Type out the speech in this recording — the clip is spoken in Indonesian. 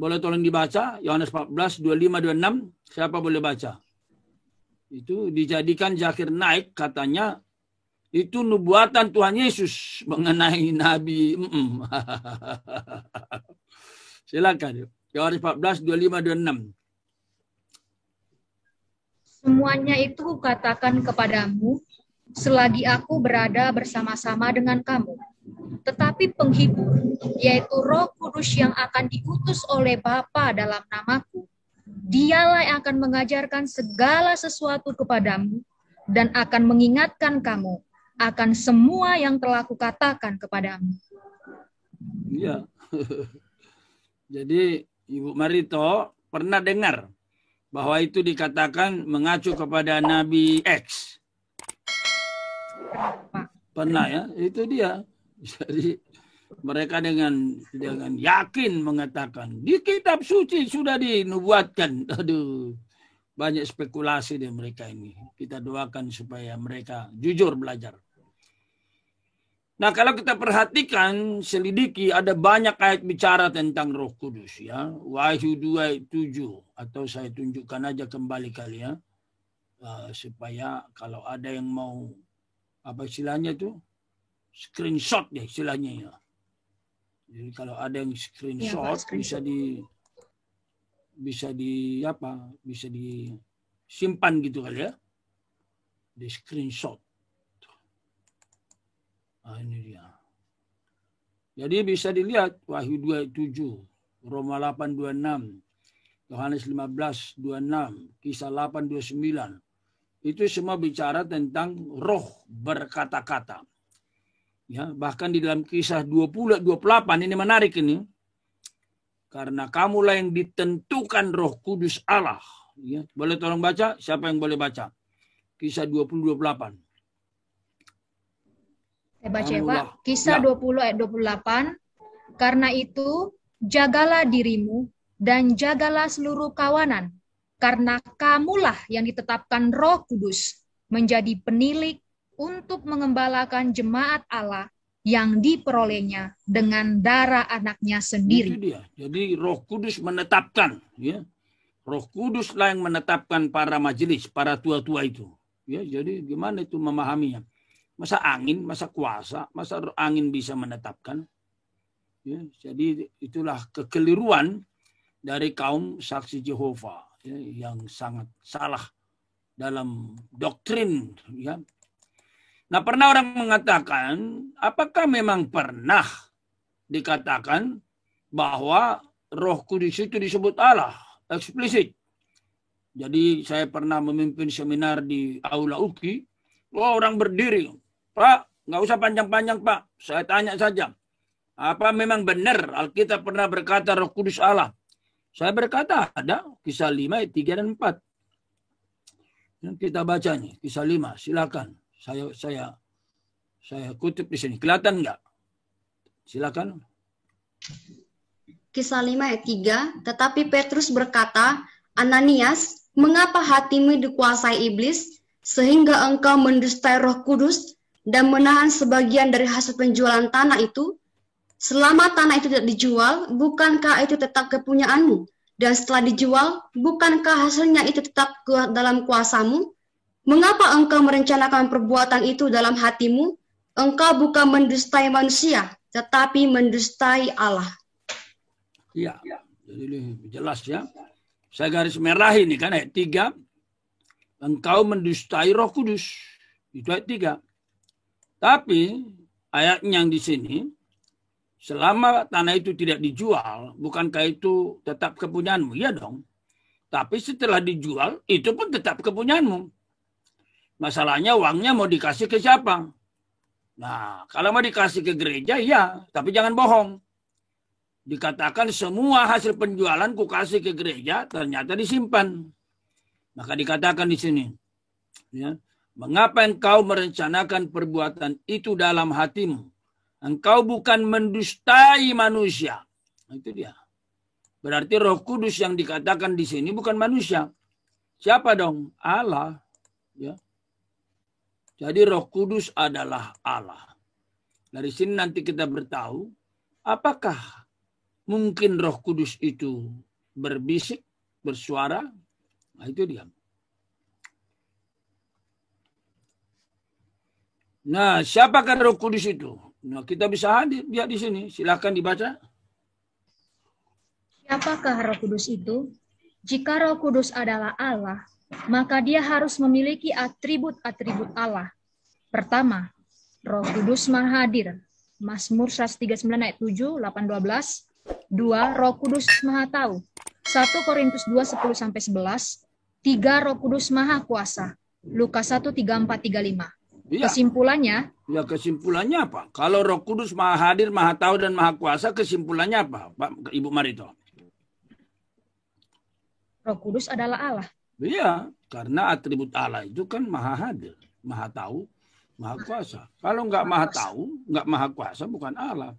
Boleh tolong dibaca Yohanes 14 25 26. Siapa boleh baca? Itu dijadikan Zakir Naik katanya itu nubuatan Tuhan Yesus mengenai Nabi. Silakan. Yohanes 14 25 26. Semuanya itu kukatakan kepadamu selagi aku berada bersama-sama dengan kamu. Tetapi penghibur, yaitu Roh Kudus yang akan diutus oleh Bapa dalam namaku, dialah yang akan mengajarkan segala sesuatu kepadamu dan akan mengingatkan kamu akan semua yang telah kukatakan kepadamu. Iya. Jadi Ibu Marito pernah dengar bahwa itu dikatakan mengacu kepada Nabi X. Pernah ya, itu dia. Jadi mereka dengan yakin mengatakan di kitab suci sudah dinubuatkan. Aduh, banyak spekulasi dari mereka ini. Kita doakan supaya mereka jujur belajar. Nah, kalau kita perhatikan, selidiki, ada banyak ayat bicara tentang Roh Kudus ya. Wahyu 2:7 atau saya tunjukkan aja kembali kali ya. Supaya kalau ada yang mau apa istilahnya tuh? Screenshot ya istilahnya ya. Jadi kalau ada yang screenshot ya, bisa disimpan gitu kali ya. Di screenshot. Nah, ini dia. Jadi bisa dilihat Wahyu 2:7, Roma 8:26, Yohanes 15:26, Kisah 8:29. Itu semua bicara tentang roh berkata-kata. Ya, bahkan di dalam Kisah 20:28 ini menarik ini. Karena kamulah yang ditentukan Roh Kudus Allah. Ya, boleh tolong baca? Siapa yang boleh baca? Kisah 20:28. Saya baca ya Pak. Kisah 20 ayat 28. Karena itu, jagalah dirimu dan jagalah seluruh kawanan. Karena kamulah yang ditetapkan Roh Kudus menjadi penilik untuk mengembalakan jemaat Allah yang diperolehnya dengan darah anaknya sendiri. Itu dia. Jadi Roh Kudus menetapkan. Ya. Roh Kuduslah yang menetapkan para majelis, para tua-tua itu. Ya, jadi gimana itu memahaminya? Masa angin, masa kuasa, masa angin bisa menetapkan? Ya, jadi itulah kekeliruan dari kaum saksi Jehovah ya, yang sangat salah dalam doktrin. Ya. Nah, pernah orang mengatakan, apakah memang pernah dikatakan bahwa Roh Kudus itu disebut Allah eksplisit? Jadi saya pernah memimpin seminar di Aula UKI, orang berdiri, Pak, nggak usah panjang-panjang Pak, saya tanya saja, apa memang benar Alkitab pernah berkata Roh Kudus Allah? Saya berkata ada, Kisah 5 ayat 3 dan 4. Yang kita baca nih, Kisah 5, silakan. Saya kutip di sini. Kelihatan nggak? Silakan. Kisah 5 ayat 3, tetapi Petrus berkata, Ananias, mengapa hatimu dikuasai iblis, sehingga engkau mendustai Roh Kudus dan menahan sebagian dari hasil penjualan tanah itu? Selama tanah itu tidak dijual, bukankah itu tetap kepunyaanmu? Dan setelah dijual, bukankah hasilnya itu tetap dalam kuasamu? Mengapa engkau merencanakan perbuatan itu dalam hatimu? Engkau bukan mendustai manusia, tetapi mendustai Allah. Ya, jadi ini jelas ya. Saya garis merah ini kan ayat 3. Engkau mendustai Roh Kudus. Itu ayat 3. Tapi ayatnya yang di sini, selama tanah itu tidak dijual, bukankah itu tetap kepunyaanmu? Ya dong. Tapi setelah dijual, itu pun tetap kepunyaanmu. Masalahnya uangnya mau dikasih ke siapa? Nah, kalau mau dikasih ke gereja, ya. Tapi jangan bohong. Dikatakan semua hasil penjualan ku kasih ke gereja, ternyata disimpan. Maka dikatakan di sini, ya, mengapa engkau merencanakan perbuatan itu dalam hatimu? Engkau bukan mendustai manusia. Nah, itu dia. Berarti Roh Kudus yang dikatakan di sini bukan manusia. Siapa dong? Allah. Ya. Jadi Roh Kudus adalah Allah. Dari sini nanti kita bertahu apakah mungkin Roh Kudus itu berbisik, bersuara. Nah, itu dia. Nah, siapakah Roh Kudus itu? Nah, kita bisa hadir lihat di sini. Silakan dibaca. Siapakah Roh Kudus itu? Jika Roh Kudus adalah Allah, maka dia harus memiliki atribut-atribut Allah. Pertama, Roh Kudus Maha Hadir. Mazmur 139 ayat 7, 8, 12. 2. Roh Kudus Maha Tahu. 1 Korintus 2, 10-11. 3. Roh Kudus Maha Kuasa. Lukas 1, 34, 35. Ya. Kesimpulannya, Kesimpulannya apa? Kalau Roh Kudus Maha Hadir, Maha Tahu, dan Maha Kuasa, kesimpulannya apa, Pak Ibu Marito? Roh Kudus adalah Allah. Iya, karena atribut Allah itu kan Maha Hadir, Maha Tahu, Maha Kuasa. Kalau nggak Maha Tahu, nggak Maha Kuasa, bukan Allah.